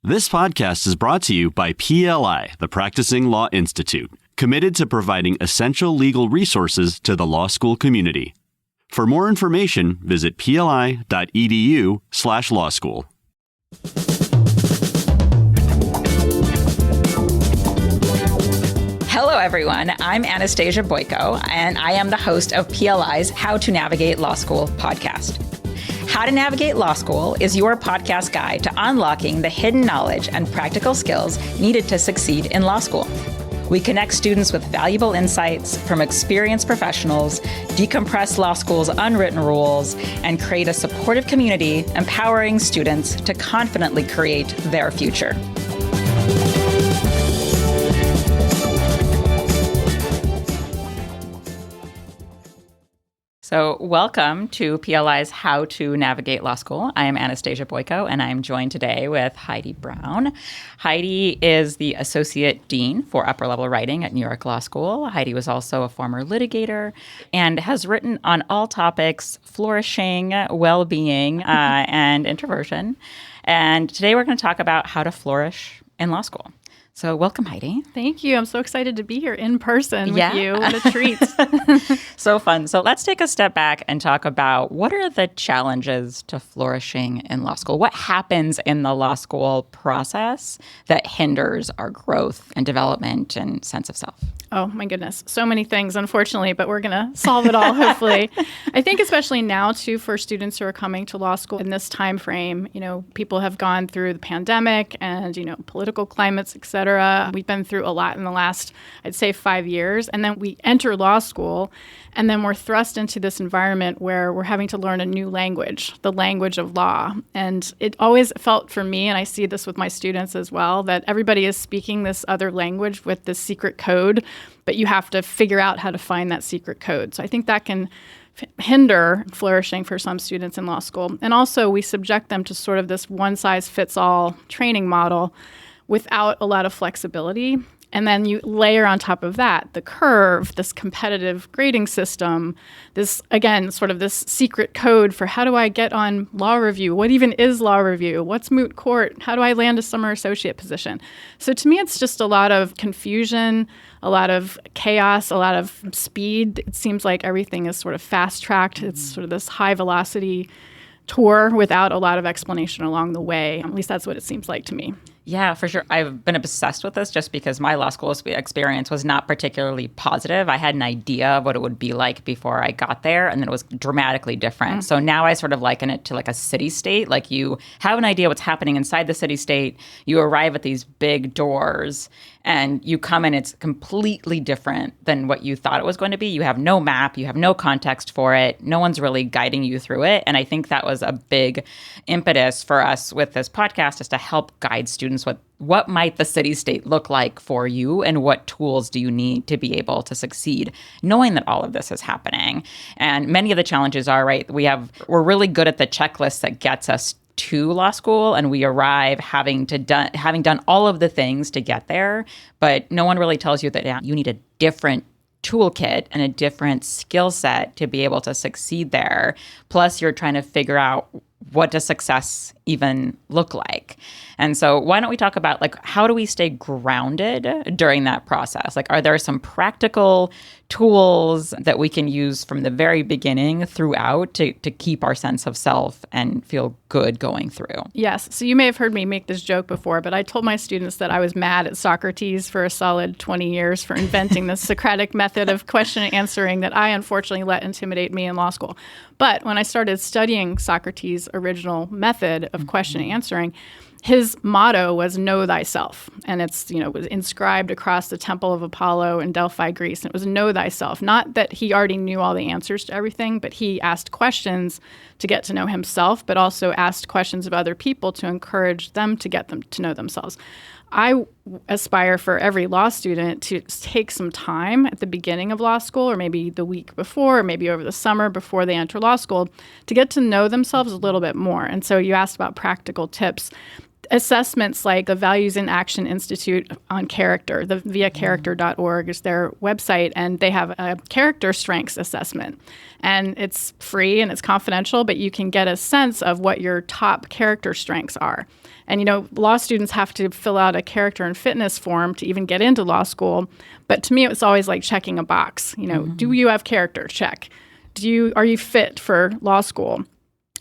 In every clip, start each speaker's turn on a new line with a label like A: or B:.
A: This podcast is brought to you by PLI, the Practicing Law Institute, committed to providing essential legal resources to the law school community. For more information, visit pli.edu/law school.
B: Hello, everyone. I'm Anastasia Boyko, and I am the host of PLI's How to Navigate Law School podcast. How to Navigate Law School is your podcast guide to unlocking the hidden knowledge and practical skills needed to succeed in law school. We connect students with valuable insights from experienced professionals, decompress law school's unwritten rules, and create a supportive community empowering students to confidently create their future. So welcome to PLI's How to Navigate Law School. I am Anastasia Boyko, and I'm joined today with Heidi Brown. Heidi is the Associate Dean for Upper Level Writing at New York Law School. Heidi was also a former litigator and has written on all topics, flourishing, well-being, and introversion. And today we're going to talk about how to flourish in law school. So welcome, Heidi.
C: Thank you. I'm so excited to be here in person with you. What a treat.
B: So fun. So let's take a step back and talk about what are the challenges to flourishing in law school? What happens in the law school process that hinders our growth and development and sense of self?
C: Oh, my goodness. So many things, unfortunately, but we're going to solve it all, hopefully. I think especially now, too, for students who are coming to law school in this time frame, people have gone through the pandemic and, political climates, et cetera. We've been through a lot in the last, I'd say, 5 years. And then we enter law school, and then we're thrust into this environment where we're having to learn a new language, the language of law. And it always felt for me, and I see this with my students as well, that everybody is speaking this other language with this secret code, but you have to figure out how to find that secret code. So I think that can hinder flourishing for some students in law school. And also we subject them to sort of this one-size-fits-all training model without a lot of flexibility. And then you layer on top of that the curve, this competitive grading system, this, again, sort of this secret code for how do I get on law review? What even is law review? What's moot court? How do I land a summer associate position? So to me, it's just a lot of confusion, a lot of chaos, a lot of speed. It seems like everything is sort of fast-tracked. It's sort of this high-velocity tour without a lot of explanation along the way. At least that's what it seems like to me.
B: Yeah, for sure. I've been obsessed with this just because my law school experience was not particularly positive. I had an idea of what it would be like before I got there, and then it was dramatically different. So now I sort of liken it to like a city state. Like you have an idea what's happening inside the city state. You arrive at these big doors, and you come in, it's completely different than what you thought it was going to be. You have no map, you have no context for it. No one's really guiding you through it. And I think that was a big impetus for us with this podcast, is to help guide students with what might the city state look like for you and what tools do you need to be able to succeed, knowing that all of this is happening. And many of the challenges are, right, we're really good at the checklist that gets us to law school, and we arrive having done all of the things to get there, but no one really tells you that you need a different toolkit and a different skill set to be able to succeed there. Plus, you're trying to figure out what does success even look like? And so why don't we talk about, like, how do we stay grounded during that process? Like, are there some practical tools that we can use from the very beginning throughout to keep our sense of self and feel good going through?
C: Yes. So you may have heard me make this joke before, but I told my students that I was mad at Socrates for a solid 20 years for inventing the Socratic method of question and answering that I unfortunately let intimidate me in law school. But when I started studying Socrates' original method of question and answering, his motto was know thyself. And it's, was inscribed across the Temple of Apollo in Delphi, Greece. And it was know thyself. Not that he already knew all the answers to everything, but he asked questions to get to know himself, but also asked questions of other people to encourage them to get them to know themselves. I aspire for every law student to take some time at the beginning of law school, or maybe the week before, or maybe over the summer before they enter law school, to get to know themselves a little bit more. And so you asked about practical tips. assessments like the Values in Action Institute on character, the viacharacter.org is their website, and they have a character strengths assessment. And it's free and it's confidential, but you can get a sense of what your top character strengths are. And, law students have to fill out a character and fitness form to even get into law school. But to me, it's always like checking a box. Do you have character? Check. Are you fit for law school?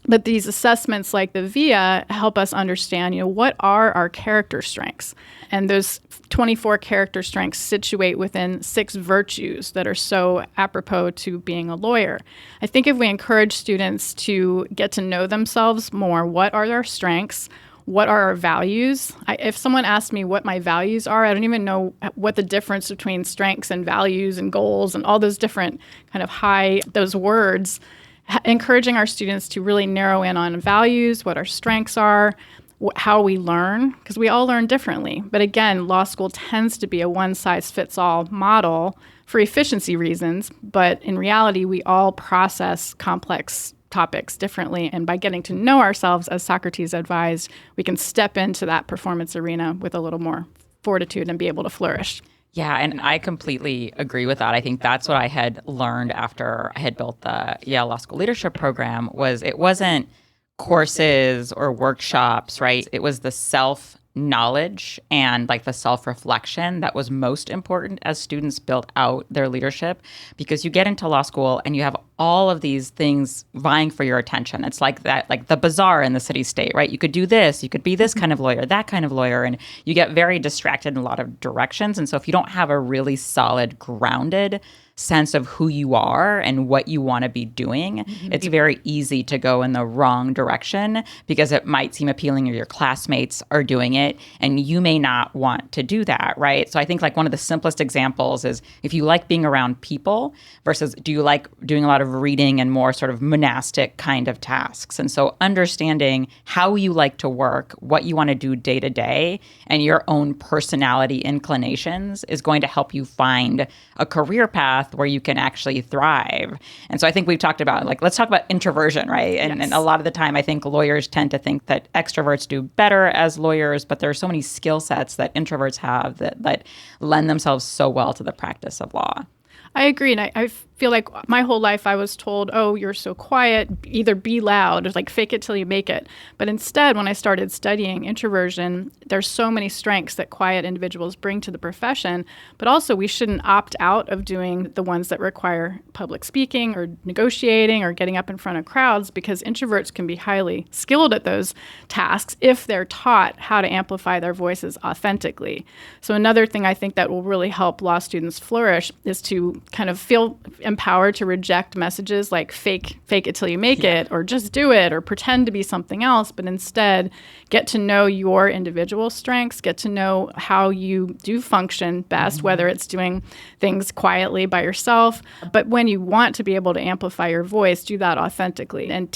C: But these assessments like the VIA help us understand, what are our character strengths? And those 24 character strengths situate within 6 virtues that are so apropos to being a lawyer. I think if we encourage students to get to know themselves more, what are their strengths? What are our values? If someone asked me what my values are, I don't even know what the difference between strengths and values and goals and all those different kind of those words. Encouraging our students to really narrow in on values, what our strengths are, how we learn, because we all learn differently. But again, law school tends to be a one-size-fits-all model for efficiency reasons. But in reality, we all process complex topics differently. And by getting to know ourselves, as Socrates advised, we can step into that performance arena with a little more fortitude and be able to flourish.
B: Yeah, and I completely agree with that. I think that's what I had learned after I had built the Yale Law School Leadership Program was it wasn't courses or workshops, right? It was the self-knowledge and like the self-reflection that was most important as students built out their leadership, because you get into law school and you have all of these things vying for your attention. It's like that, like the bazaar in the city state, right? You could do this, you could be this kind of lawyer, that kind of lawyer, and you get very distracted in a lot of directions. And so if you don't have a really solid, grounded sense of who you are and what you want to be doing, it's very easy to go in the wrong direction because it might seem appealing or your classmates are doing it and you may not want to do that, right? So I think like one of the simplest examples is if you like being around people versus do you like doing a lot of reading and more sort of monastic kind of tasks. And so understanding how you like to work, what you want to do day to day, and your own personality inclinations is going to help you find a career path where you can actually thrive. And so I think we've talked about, like, let's talk about introversion, right? And a lot of the time, I think lawyers tend to think that extroverts do better as lawyers, but there are so many skill sets that introverts have that lend themselves so well to the practice of law.
C: I agree. And I feel like my whole life I was told, oh, you're so quiet, either be loud, or like fake it till you make it. But instead, when I started studying introversion, there's so many strengths that quiet individuals bring to the profession. But also we shouldn't opt out of doing the ones that require public speaking or negotiating or getting up in front of crowds, because introverts can be highly skilled at those tasks if they're taught how to amplify their voices authentically. So another thing I think that will really help law students flourish is to kind of feel empowered to reject messages like fake it till you make it, or just do it, or pretend to be something else, but instead get to know your individual strengths, get to know how you do function best, whether it's doing things quietly by yourself. But when you want to be able to amplify your voice, do that authentically. And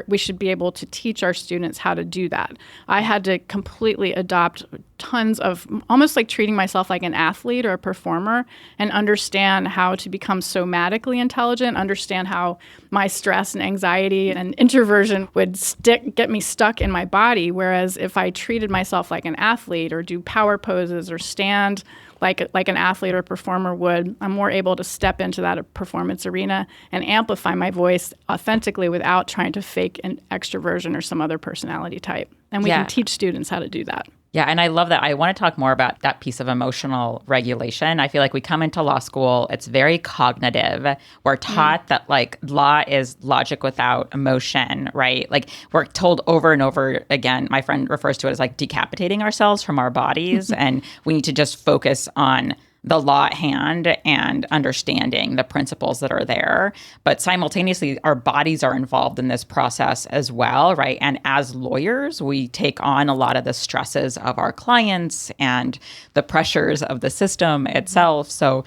C: we should be able to teach our students how to do that. I had to completely adopt tons of almost like treating myself like an athlete or a performer, and understand how to become somatically intelligent, understand how my stress and anxiety and introversion would get me stuck in my body. Whereas if I treated myself like an athlete or do power poses or stand like an athlete or performer would, I'm more able to step into that performance arena and amplify my voice authentically without trying to fake an extroversion or some other personality type. And we can teach students how to do that.
B: Yeah, and I love that. I want to talk more about that piece of emotional regulation. I feel like we come into law school, it's very cognitive. We're taught that like law is logic without emotion, right? Like we're told over and over again, my friend refers to it as like decapitating ourselves from our bodies, and we need to just focus on the law at hand and understanding the principles that are there. But simultaneously, our bodies are involved in this process as well, right? And as lawyers, we take on a lot of the stresses of our clients and the pressures of the system itself. So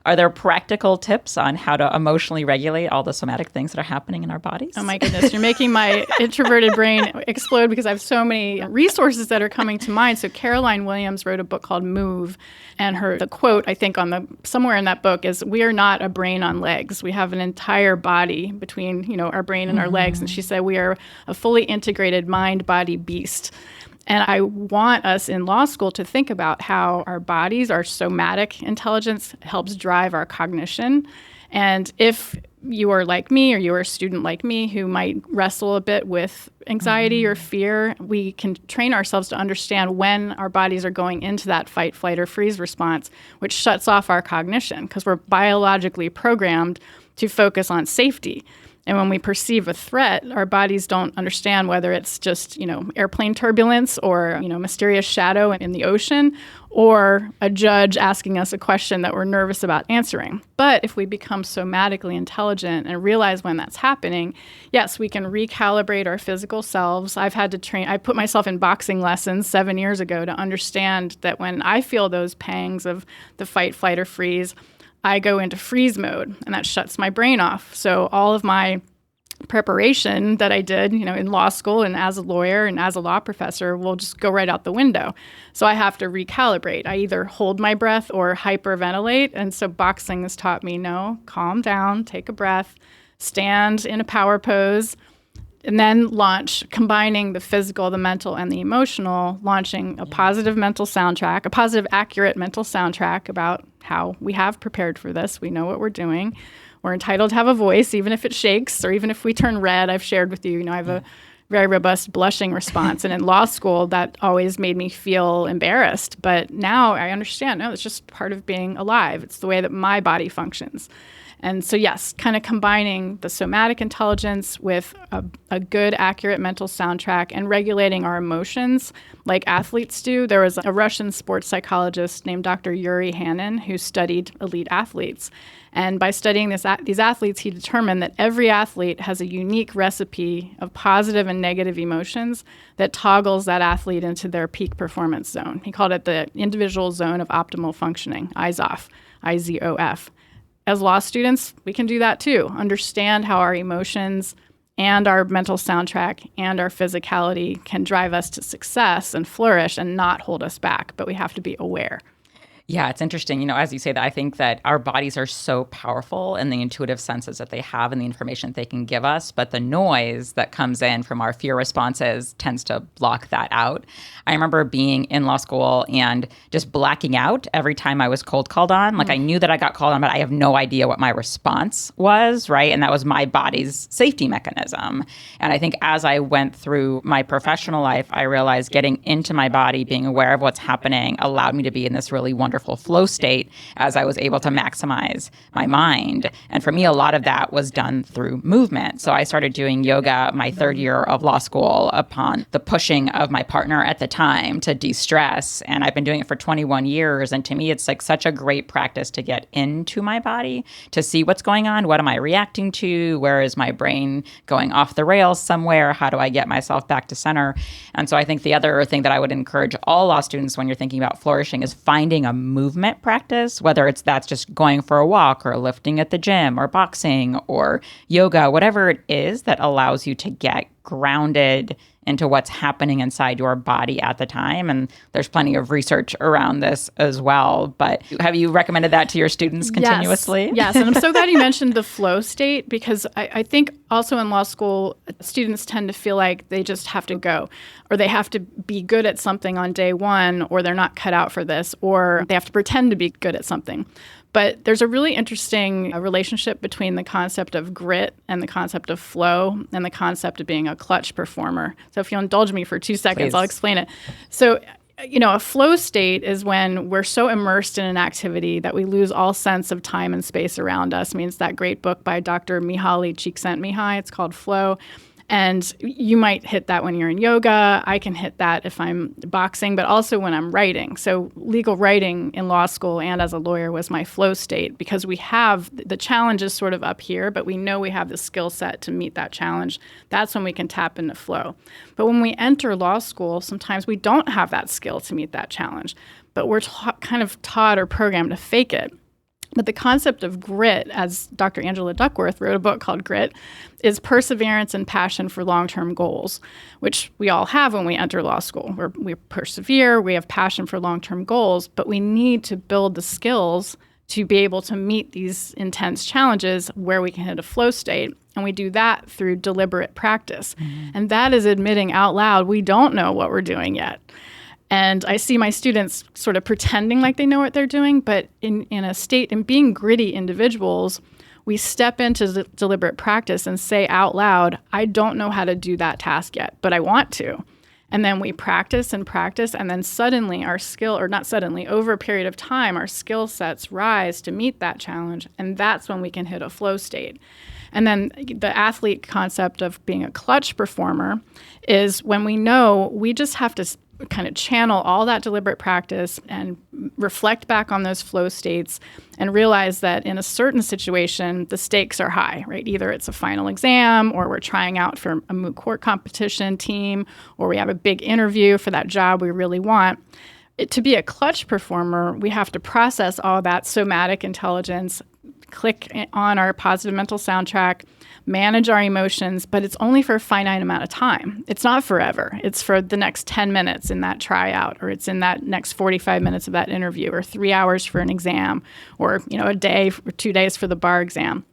B: are there practical tips on how to emotionally regulate all the somatic things that are happening in our bodies?
C: Oh my goodness, you're making my introverted brain explode because I have so many resources that are coming to mind. So Caroline Williams wrote a book called Move, and the quote I think somewhere in that book is, "We are not a brain on legs. We have an entire body between our brain and our legs." And she said we are a fully integrated mind-body beast. And I want us in law school to think about how our bodies, our somatic intelligence helps drive our cognition. And if you are like me or you are a student like me who might wrestle a bit with anxiety or fear, we can train ourselves to understand when our bodies are going into that fight, flight, or freeze response, which shuts off our cognition because we're biologically programmed to focus on safety. And when we perceive a threat, our bodies don't understand whether it's just, airplane turbulence or, mysterious shadow in the ocean or a judge asking us a question that we're nervous about answering. But if we become somatically intelligent and realize when that's happening, yes, we can recalibrate our physical selves. I've had to train. I put myself in boxing lessons 7 years ago to understand that when I feel those pangs of the fight, flight, or freeze, I go into freeze mode, and that shuts my brain off. So all of my preparation that I did, in law school and as a lawyer and as a law professor will just go right out the window. So I have to recalibrate. I either hold my breath or hyperventilate. And so boxing has taught me, no, calm down, take a breath, stand in a power pose, and then launch, combining the physical, the mental, and the emotional, launching a positive mental soundtrack, a positive, accurate mental soundtrack about how we have prepared for this. We know what we're doing. We're entitled to have a voice, even if it shakes or even if we turn red. I've shared with you, I have a very robust blushing response. And in law school, that always made me feel embarrassed. But now I understand, no, it's just part of being alive. It's the way that my body functions. And so, yes, kind of combining the somatic intelligence with a good, accurate mental soundtrack and regulating our emotions like athletes do. There was a Russian sports psychologist named Dr. Yuri Hanin who studied elite athletes. And by studying these athletes, he determined that every athlete has a unique recipe of positive and negative emotions that toggles that athlete into their peak performance zone. He called it the individual zone of optimal functioning, IZOF, IZOF. As law students, we can do that too. Understand how our emotions and our mental soundtrack and our physicality can drive us to success and flourish and not hold us back, but we have to be aware.
B: Yeah, it's interesting. As you say that, I think that our bodies are so powerful in the intuitive senses that they have and the information that they can give us, but the noise that comes in from our fear responses tends to block that out. I remember being in law school and just blacking out every time I was cold called on. Like I knew that I got called on, but I have no idea what my response was, right? And that was my body's safety mechanism. And I think as I went through my professional life, I realized getting into my body, being aware of what's happening, allowed me to be in this really wonderful flow state as I was able to maximize my mind. And for me, a lot of that was done through movement. So I started doing yoga my third year of law school upon the pushing of my partner at the time to de-stress. And I've been doing it for 21 years. And to me, it's like such a great practice to get into my body, to see what's going on. What am I reacting to? Where is my brain going off the rails somewhere? How do I get myself back to center? And so I think the other thing that I would encourage all law students when you're thinking about flourishing is finding a movement practice, whether that's just going for a walk or lifting at the gym or boxing or yoga, whatever it is that allows you to get grounded into what's happening inside your body at the time. And there's plenty of research around this as well. But have you recommended that to your students continuously?
C: Yes. And I'm so glad you mentioned the flow state, because I think also in law school, students tend to feel like they just have to go, or they have to be good at something on day one, or they're not cut out for this, or they have to pretend to be good at something. But there's a really interesting relationship between the concept of grit and the concept of flow and the concept of being a clutch performer. So if you'll indulge me for 2 seconds,
B: Please.
C: I'll explain it. So, a flow state is when we're so immersed in an activity that we lose all sense of time and space around us. I mean, it's that great book by Dr. Mihaly Csikszentmihalyi. It's called Flow. And you might hit that when you're in yoga. I can hit that if I'm boxing, but also when I'm writing. So legal writing in law school and as a lawyer was my flow state, because we have the challenge is sort of up here, but we know we have the skill set to meet that challenge. That's when we can tap into flow. But when we enter law school, sometimes we don't have that skill to meet that challenge, but we're kind of taught or programmed to fake it. But the concept of grit, as Dr. Angela Duckworth wrote a book called Grit, is perseverance and passion for long-term goals, which we all have when we enter law school. We persevere, we have passion for long-term goals, but we need to build the skills to be able to meet these intense challenges where we can hit a flow state. And we do that through deliberate practice. And that is admitting out loud, we don't know what we're doing yet. And I see my students sort of pretending like they know what they're doing, but in a state, in being gritty individuals, we step into deliberate practice and say out loud, I don't know how to do that task yet, but I want to. And then we practice, and then suddenly our skill, or not suddenly, over a period of time, our skill sets rise to meet that challenge. And that's when we can hit a flow state. And then the athlete concept of being a clutch performer is when we know we just have to kind of channel all that deliberate practice and reflect back on those flow states and realize that in a certain situation, the stakes are high, right? Either it's a final exam, or we're trying out for a moot court competition team, or we have a big interview for that job we really want. To be a clutch performer, we have to process all that somatic intelligence, click on our positive mental soundtrack, manage our emotions, but it's only for a finite amount of time. It's not forever. It's for the next 10 minutes in that tryout, or it's in that next 45 minutes of that interview, or 3 hours for an exam, or a day or 2 days for the bar exam.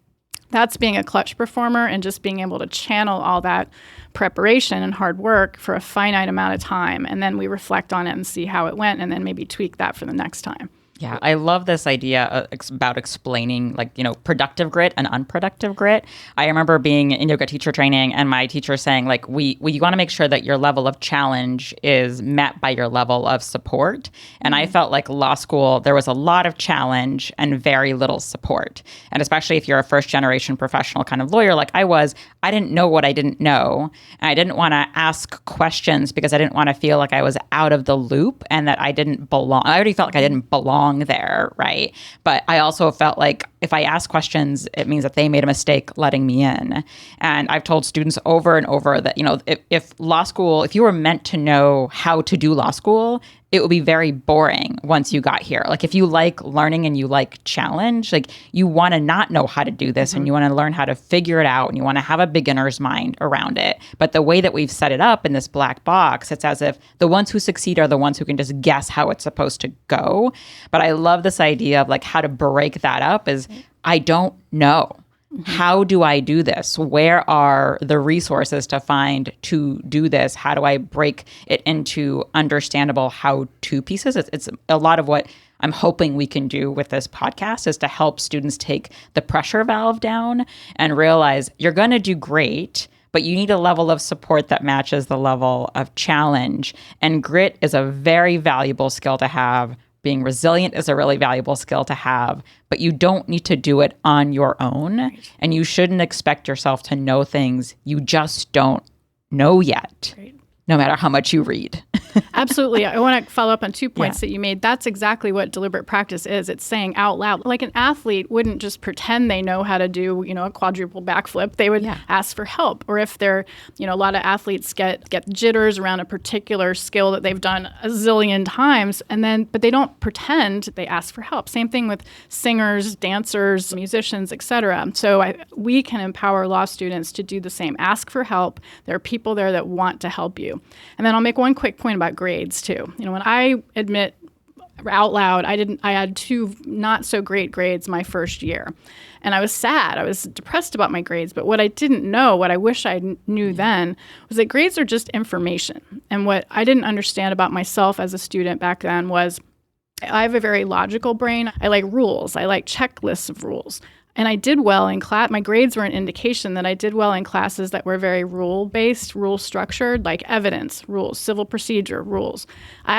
C: That's being a clutch performer, and just being able to channel all that preparation and hard work for a finite amount of time. And then we reflect on it and see how it went, and then maybe tweak that for the next time.
B: Yeah, I love this idea about explaining, productive grit and unproductive grit. I remember being in yoga teacher training and my teacher saying, you want to make sure that your level of challenge is met by your level of support. And I felt like law school, there was a lot of challenge and very little support. And especially if you're a first generation professional kind of lawyer like I was, I didn't know what I didn't know. And I didn't want to ask questions because I didn't want to feel like I was out of the loop and that I didn't belong. I already felt like I didn't belong there, right? But I also felt like if I ask questions, it means that they made a mistake letting me in. And I've told students over and over that, if law school, if you were meant to know how to do law school, it would be very boring once you got here. Like if you like learning and you like challenge, you want to not know how to do this and you want to learn how to figure it out and you want to have a beginner's mind around it. But the way that we've set it up in this black box, it's as if the ones who succeed are the ones who can just guess how it's supposed to go. But I love this idea of how to break that up is I don't know. How do I do this? Where are the resources to do this? How do I break it into understandable how-to pieces? It's a lot of what I'm hoping we can do with this podcast is to help students take the pressure valve down and realize you're going to do great, but you need a level of support that matches the level of challenge. And grit is a very valuable skill to have. Being resilient is a really valuable skill to have, but you don't need to do it on your own. Right. And you shouldn't expect yourself to know things you just don't know yet, right, no matter how much you read.
C: Absolutely. I want to follow up on 2 points that you made. That's exactly what deliberate practice is. It's saying out loud. Like an athlete wouldn't just pretend they know how to do, a quadruple backflip. They would ask for help. Or if they're, a lot of athletes get jitters around a particular skill that they've done a zillion times, but they don't pretend, they ask for help. Same thing with singers, dancers, musicians, etc. So we can empower law students to do the same. Ask for help. There are people there that want to help you. And then I'll make one quick point about grades too. When I admit out loud, I had 2 not so great grades my first year. And I was sad. I was depressed about my grades. But what I didn't know, what I wish I knew then, was that grades are just information. And what I didn't understand about myself as a student back then was I have a very logical brain. I like rules. I like checklists of rules. And I did well in class. My grades were an indication that I did well in classes that were very rule-based, rule-structured, like evidence, rules, civil procedure, rules.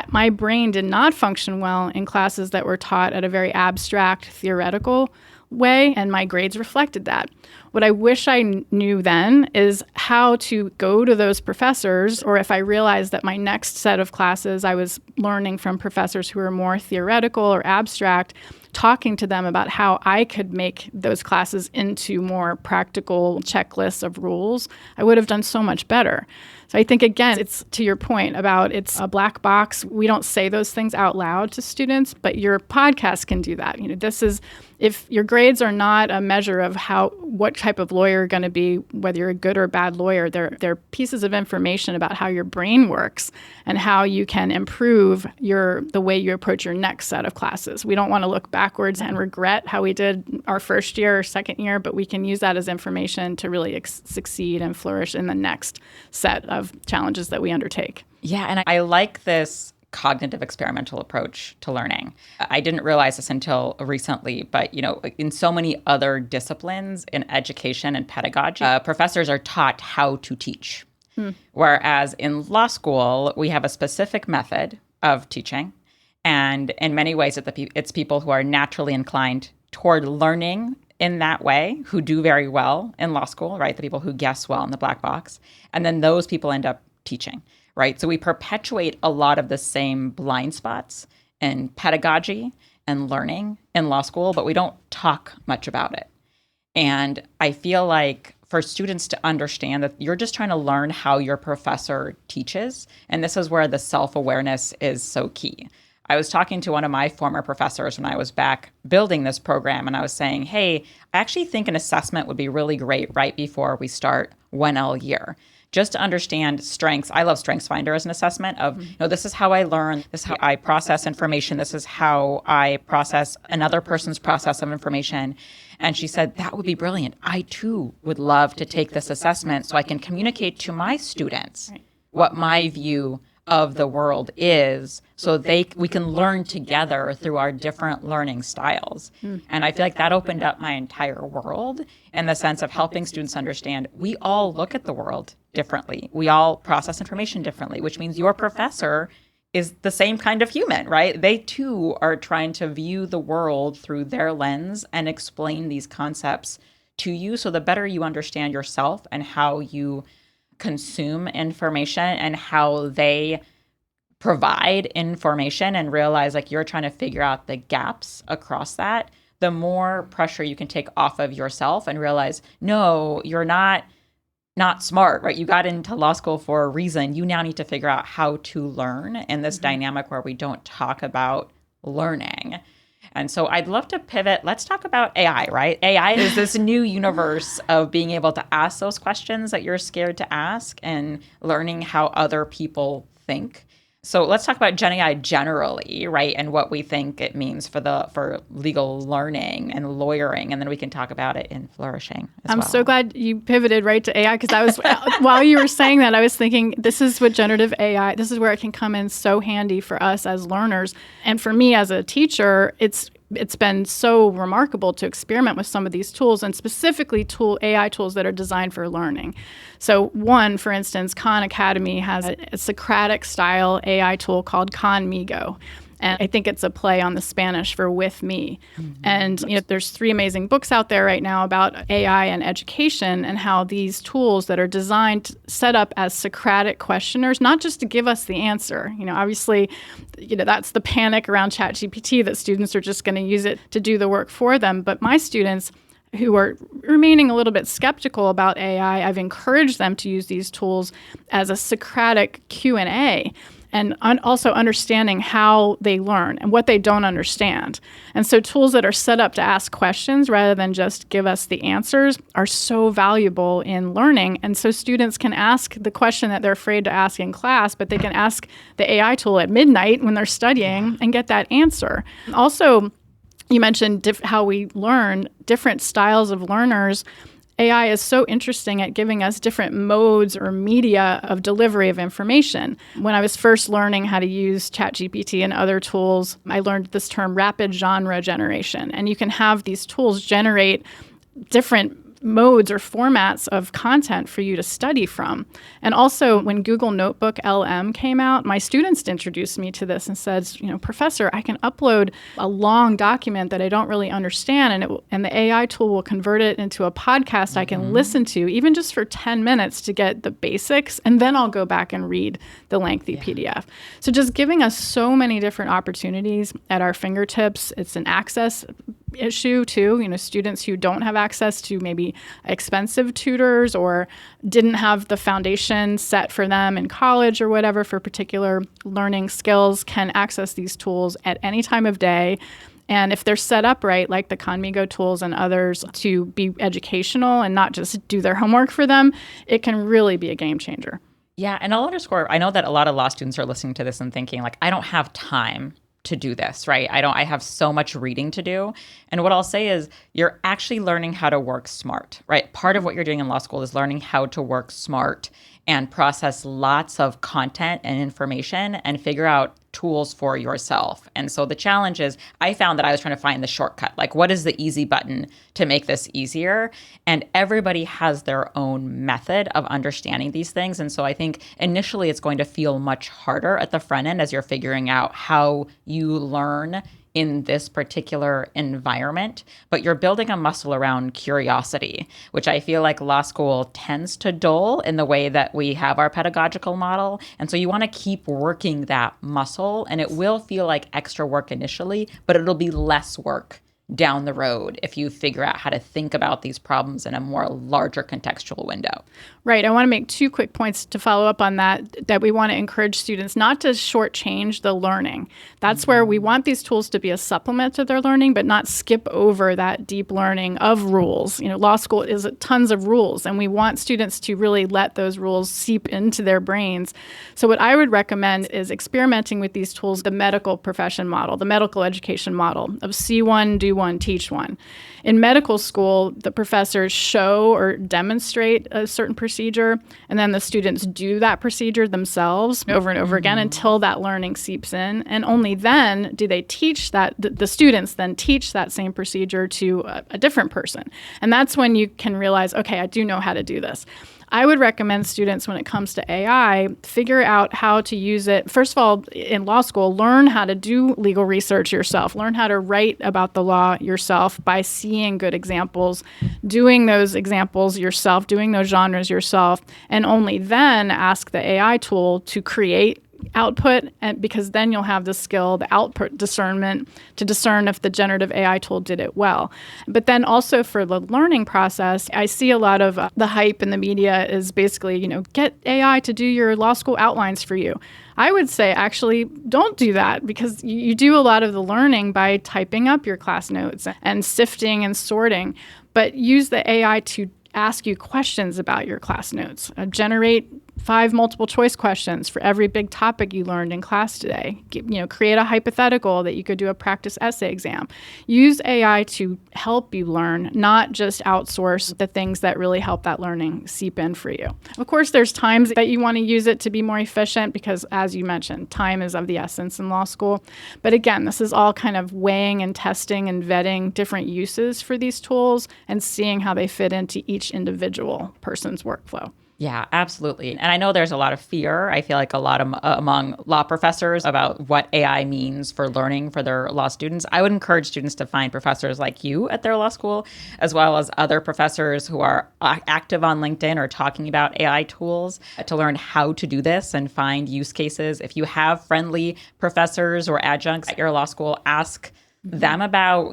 C: My brain did not function well in classes that were taught at a very abstract, theoretical way, and my grades reflected that. What I wish I knew then is how to go to those professors, or if I realized that my next set of classes I was learning from professors who were more theoretical or abstract, talking to them about how I could make those classes into more practical checklists of rules, I would have done so much better. So I think, again, it's to your point about it's a black box. We don't say those things out loud to students, but your podcast can do that. This is, if your grades are not a measure of what type of lawyer you're going to be, whether you're a good or bad lawyer, they're pieces of information about how your brain works and how you can improve the way you approach your next set of classes. We don't want to look back backwards and regret how we did our first year or second year, but we can use that as information to really succeed and flourish in the next set of challenges that we undertake.
B: Yeah, and I like this cognitive experimental approach to learning. I didn't realize this until recently, but in so many other disciplines in education and pedagogy, professors are taught how to teach. Whereas in law school, we have a specific method of teaching. And in many ways, it's people who are naturally inclined toward learning in that way, who do very well in law school, right? The people who guess well in the black box. And then those people end up teaching, right? So we perpetuate a lot of the same blind spots in pedagogy and learning in law school, but we don't talk much about it. And I feel like for students to understand that you're just trying to learn how your professor teaches. And this is where the self-awareness is so key. I was talking to one of my former professors when I was back building this program, and I was saying, hey, I actually think an assessment would be really great right before we start 1L year, just to understand strengths. I love StrengthsFinder as an assessment of, this is how I learn, this is how I process information, this is how I process another person's process of information. And she said, that would be brilliant. I too would love to take this assessment so I can communicate to my students what my view of the world is, so we can learn together through our different learning styles. And I feel like that opened up my entire world in the sense of helping students understand we all look at the world differently. We all process information differently, which means your professor is the same kind of human, right? They too are trying to view the world through their lens and explain these concepts to you. So the better you understand yourself and how you consume information and how they provide information, and realize like you're trying to figure out the gaps across that, the more pressure you can take off of yourself and realize, no, you're not smart, right? You got into law school for a reason. You now need to figure out how to learn in this dynamic where we don't talk about learning. And so I'd love to pivot. Let's talk about AI, right? AI is this new universe of being able to ask those questions that you're scared to ask and learning how other people think. So let's talk about Gen AI generally, right? And what we think it means for legal learning and lawyering. And then we can talk about it in flourishing as
C: I'm
B: well.
C: so glad you pivoted right to AI, because I was, while you were saying that, I was thinking this is what generative AI, this is where it can come in so handy for us as learners. And for me as a teacher, it's been so remarkable to experiment with some of these tools, and specifically AI tools that are designed for learning. So one, for instance, Khan Academy has a Socratic style AI tool called Conmigo. And I think it's a play on the Spanish for with me. And there's 3 amazing books out there right now about AI and education, and how these tools that are designed, set up as Socratic questioners, not just to give us the answer. Obviously, that's the panic around ChatGPT, that students are just going to use it to do the work for them. But my students who are remaining a little bit skeptical about AI, I've encouraged them to use these tools as a Socratic Q&A. And also understanding how they learn and what they don't understand. And so tools that are set up to ask questions rather than just give us the answers are so valuable in learning. And so students can ask the question that they're afraid to ask in class, but they can ask the AI tool at midnight when they're studying and get that answer. Also, you mentioned how we learn, different styles of learners. AI is so interesting at giving us different modes or media of delivery of information. When I was first learning how to use ChatGPT and other tools, I learned this term rapid genre generation. And you can have these tools generate different modes or formats of content for you to study from. And also, when Google Notebook LM came out, my students introduced me to this and said, Professor, I can upload a long document that I don't really understand, and the AI tool will convert it into a podcast I can listen to, even just for 10 minutes to get the basics, and then I'll go back and read the lengthy PDF. So just giving us so many different opportunities at our fingertips. It's an access issue too. Students who don't have access to maybe expensive tutors or didn't have the foundation set for them in college or whatever for particular learning skills can access these tools at any time of day. And if they're set up right, like the Conmigo tools and others, to be educational and not just do their homework for them, it can really be a game changer.
B: Yeah, and I'll underscore, I know that a lot of law students are listening to this and thinking, like, I don't have time to do this, right? I have so much reading to do. And what I'll say is you're actually learning how to work smart, right? Part of what you're doing in law school is learning how to work smart and process lots of content and information and figure out tools for yourself. And so the challenge is I found that I was trying to find the shortcut. Like, what is the easy button to make this easier? And everybody has their own method of understanding these things. And so I think initially it's going to feel much harder at the front end as you're figuring out how you learn in this particular environment, but you're building a muscle around curiosity, which I feel like law school tends to dull in the way that we have our pedagogical model. And so you want to keep working that muscle, and it will feel like extra work initially, but it'll be less work down the road if you figure out how to think about these problems in a more larger contextual window.
C: Right. I want to make 2 quick points to follow up on that we want to encourage students not to shortchange the learning. That's where we want these tools to be a supplement to their learning, but not skip over that deep learning of rules. Law school is tons of rules, and we want students to really let those rules seep into their brains. So what I would recommend is experimenting with these tools, the medical profession model, the medical education model of see one, do one, teach one. In medical school, the professors show or demonstrate a certain procedure, and then the students do that procedure themselves over and over again until that learning seeps in. And only then do they teach that, the students then teach that same procedure to a different person. And that's when you can realize, okay, I do know how to do this. I would recommend students, when it comes to AI, figure out how to use it. First of all, in law school, learn how to do legal research yourself. Learn how to write about the law yourself by seeing good examples, doing those examples yourself, doing those genres yourself, and only then ask the AI tool to create output, and because then you'll have the skill, the output discernment to discern if the generative AI tool did it well. But then also for the learning process, I see a lot of the hype in the media is basically, get AI to do your law school outlines for you. I would say actually don't do that, because you do a lot of the learning by typing up your class notes and sifting and sorting, but use the AI to ask you questions about your class notes. Generate 5 multiple choice questions for every big topic you learned in class today. Create a hypothetical that you could do a practice essay exam. Use AI to help you learn, not just outsource the things that really help that learning seep in for you. Of course, there's times that you want to use it to be more efficient because, as you mentioned, time is of the essence in law school. But again, this is all kind of weighing and testing and vetting different uses for these tools and seeing how they fit into each individual person's workflow.
B: Yeah, absolutely. And I know there's a lot of fear, I feel like a lot among law professors about what AI means for learning for their law students. I would encourage students to find professors like you at their law school, as well as other professors who are active on LinkedIn or talking about AI tools to learn how to do this and find use cases. If you have friendly professors or adjuncts at your law school, ask them about,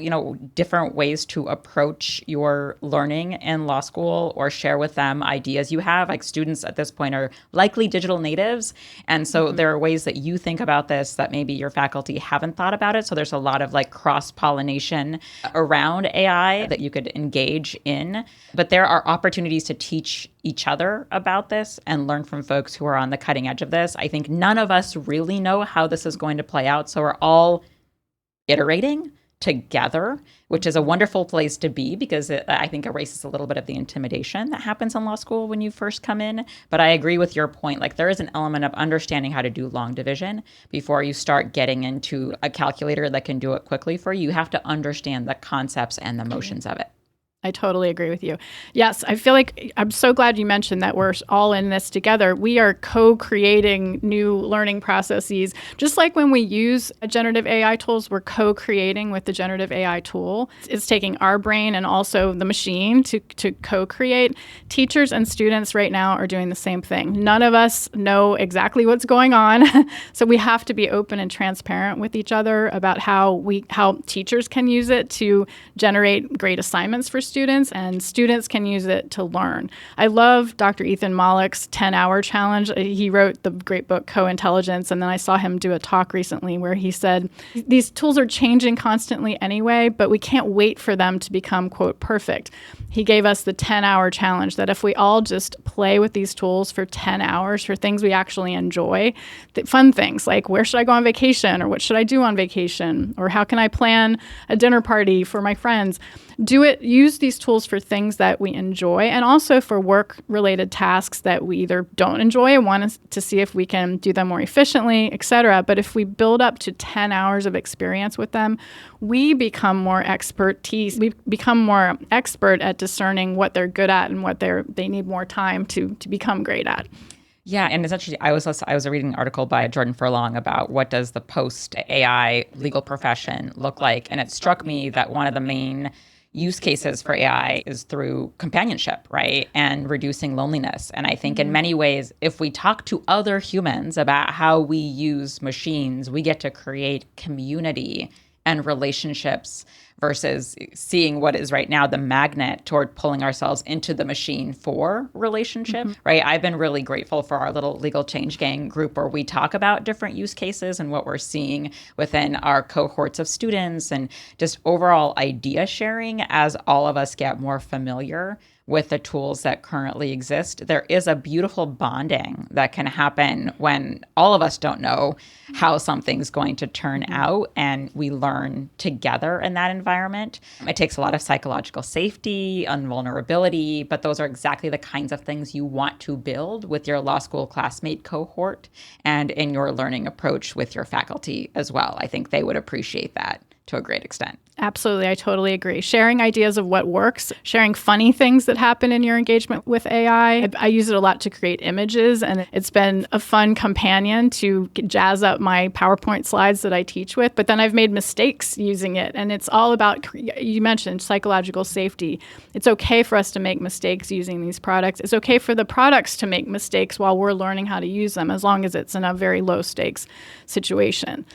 B: different ways to approach your learning in law school, or share with them ideas you have. Like, students at this point are likely digital natives. And so there are ways that you think about this that maybe your faculty haven't thought about it. So there's a lot of cross-pollination around AI that you could engage in. But there are opportunities to teach each other about this and learn from folks who are on the cutting edge of this. I think none of us really know how this is going to play out. So we're all iterating together, which is a wonderful place to be, because it, I think, erases a little bit of the intimidation that happens in law school when you first come in. But I agree with your point. There is an element of understanding how to do long division before you start getting into a calculator that can do it quickly for you. You have to understand the concepts and the motions of it.
C: I totally agree with you. Yes, I feel like I'm so glad you mentioned that we're all in this together. We are co-creating new learning processes. Just like when we use generative AI tools, we're co-creating with the generative AI tool. It's taking our brain and also the machine to co-create. Teachers and students right now are doing the same thing. None of us know exactly what's going on. So we have to be open and transparent with each other about how teachers can use it to generate great assignments for students, and students can use it to learn. I love Dr. Ethan Mollick's 10-hour challenge. He wrote the great book Co-Intelligence, and then I saw him do a talk recently where he said, these tools are changing constantly anyway, but we can't wait for them to become, quote, perfect. He gave us the 10-hour challenge that if we all just play with these tools for 10 hours for things we actually enjoy, fun things like where should I go on vacation, or what should I do on vacation, or how can I plan a dinner party for my friends, use these tools for things that we enjoy, and also for work-related tasks that we either don't enjoy and want to see if we can do them more efficiently, etc. But if we build up to 10 hours of experience with them, we become more we become more expert at discerning what they're good at and what they need more time to become great at.
B: Yeah, and essentially, I was reading an article by Jordan Furlong about what does the post-AI legal profession look like, and it struck me that one of the main use cases for AI is through companionship, right, and reducing loneliness. And I think in many ways, if we talk to other humans about how we use machines, we get to create community and relationships versus seeing what is right now the magnet toward pulling ourselves into the machine for relationship, right? I've been really grateful for our little Legal Change Gang group where we talk about different use cases and what we're seeing within our cohorts of students and just overall idea sharing as all of us get more familiar with the tools that currently exist. There is a beautiful bonding that can happen when all of us don't know how something's going to turn out, and we learn together in that environment. It takes a lot of psychological safety and vulnerability, but those are exactly the kinds of things you want to build with your law school classmate cohort and in your learning approach with your faculty as well. I think they would appreciate that to a great extent.
C: Absolutely. I totally agree. Sharing ideas of what works, sharing funny things that happen in your engagement with AI. I use it a lot to create images, and it's been a fun companion to jazz up my PowerPoint slides that I teach with. But then I've made mistakes using it, and it's all about, you mentioned psychological safety. It's okay for us to make mistakes using these products. It's okay for the products to make mistakes while we're learning how to use them, as long as it's in a very low stakes situation.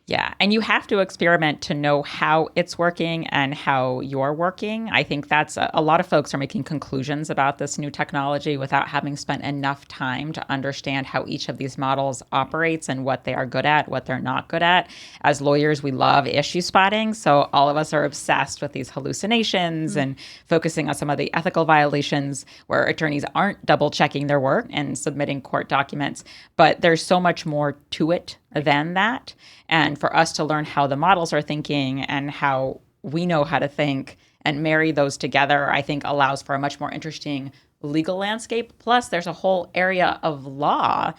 B: Yeah. And you have to experiment to know how it's working and how you're working. I think that's a lot of folks are making conclusions about this new technology without having spent enough time to understand how each of these models operates and what they are good at, what they're not good at. As lawyers, we love issue spotting. So all of us are obsessed with these hallucinations and focusing on some of the ethical violations where attorneys aren't double checking their work and submitting court documents. But there's so much more to it than that. And for us to learn how the models are thinking and how we know how to think and marry those together, I think allows for a much more interesting legal landscape. Plus, there's a whole area of law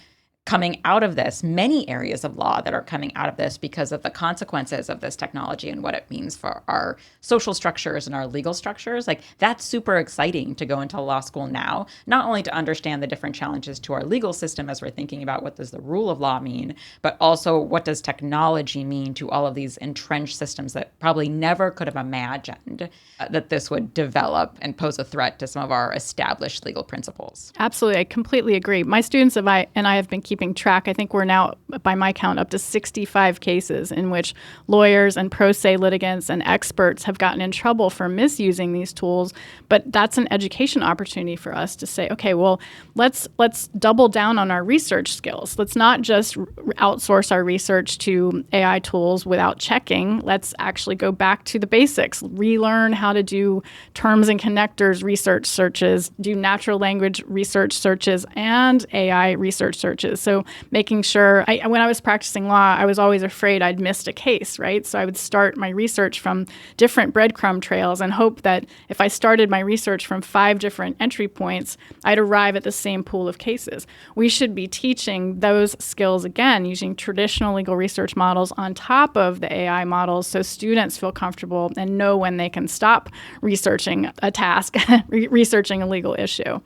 B: coming out of this, many areas of law that are coming out of this because of the consequences of this technology and what it means for our social structures and our legal structures. Like, that's super exciting to go into law school now, not only to understand the different challenges to our legal system as we're thinking about what does the rule of law mean, but also what does technology mean to all of these entrenched systems that probably never could have imagined that this would develop and pose a threat to some of our established legal principles.
C: Absolutely. I completely agree. My students and I have been keeping track. I think we're now, by my count, up to 65 cases in which lawyers and pro se litigants and experts have gotten in trouble for misusing these tools. But that's an education opportunity for us to say, okay, well, let's double down on our research skills. Let's not just outsource our research to AI tools without checking. Let's actually go back to the basics, relearn how to do terms and connectors research searches, do natural language research searches, and AI research searches. So making sure, when I was practicing law, I was always afraid I'd missed a case, right? So I would start my research from different breadcrumb trails and hope that if I started my research from 5 different entry points, I'd arrive at the same pool of cases. We should be teaching those skills again, using traditional legal research models on top of the AI models so students feel comfortable and know when they can stop researching a task, researching a legal issue.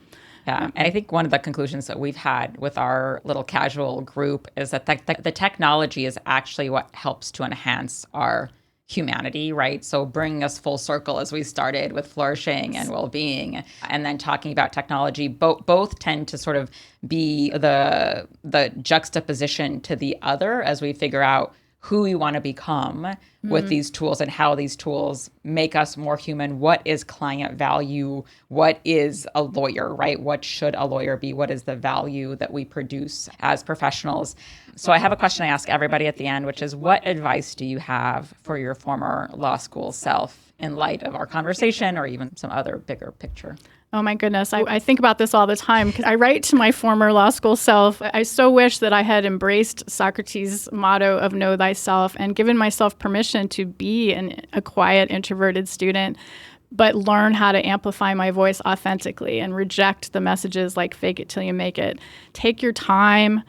B: Yeah, and I think one of the conclusions that we've had with our little casual group is that the technology is actually what helps to enhance our humanity, right? So bringing us full circle as we started with flourishing and well-being, and then talking about technology, both tend to sort of be the juxtaposition to the other as we figure out who we want to become with these tools and how these tools make us more human. What is client value? What is a lawyer, right? What should a lawyer be? What is the value that we produce as professionals? So I have a question I ask everybody at the end, which is, what advice do you have for your former law school self in light of our conversation or even some other bigger picture?
C: Oh my goodness. I think about this all the time because I write to my former law school self. I so wish that I had embraced Socrates' motto of know thyself and given myself permission to be a quiet, introverted student, but learn how to amplify my voice authentically and reject the messages like fake it till you make it. Take your time.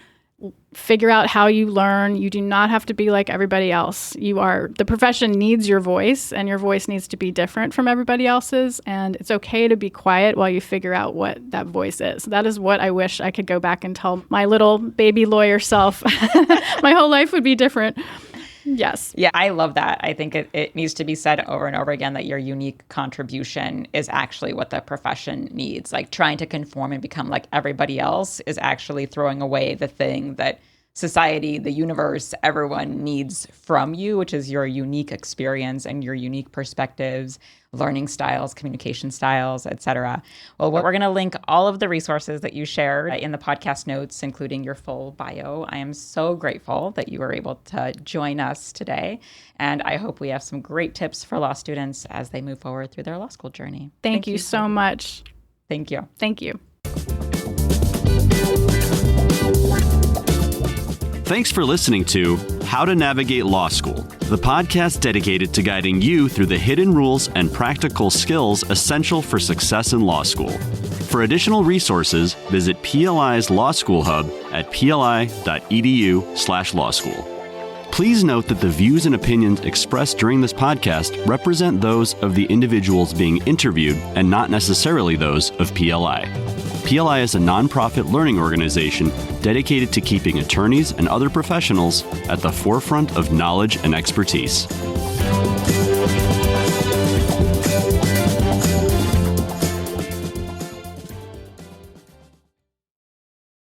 C: Figure out how you learn. You do not have to be like everybody else. The profession needs your voice, and your voice needs to be different from everybody else's. And it's okay to be quiet while you figure out what that voice is. That is what I wish I could go back and tell my little baby lawyer self. My whole life would be different. Yes.
B: Yeah, I love that. I think it needs to be said over and over again that your unique contribution is actually what the profession needs. Like trying to conform and become like everybody else is actually throwing away the thing that society, the universe, everyone needs from you, which is your unique experience and your unique perspectives, learning styles, communication styles, etc. Well, we're going to link all of the resources that you shared in the podcast notes, including your full bio. I am so grateful that you were able to join us today. And I hope we have some great tips for law students as they move forward through their law school journey.
C: Thank you so much.
B: Thank you.
C: Thank you.
A: Thanks for listening to How to Navigate Law School, the podcast dedicated to guiding you through the hidden rules and practical skills essential for success in law school. For additional resources, visit PLI's Law School Hub at pli.edu/law school. Please note that the views and opinions expressed during this podcast represent those of the individuals being interviewed and not necessarily those of PLI. PLI is a nonprofit learning organization dedicated to keeping attorneys and other professionals at the forefront of knowledge and expertise.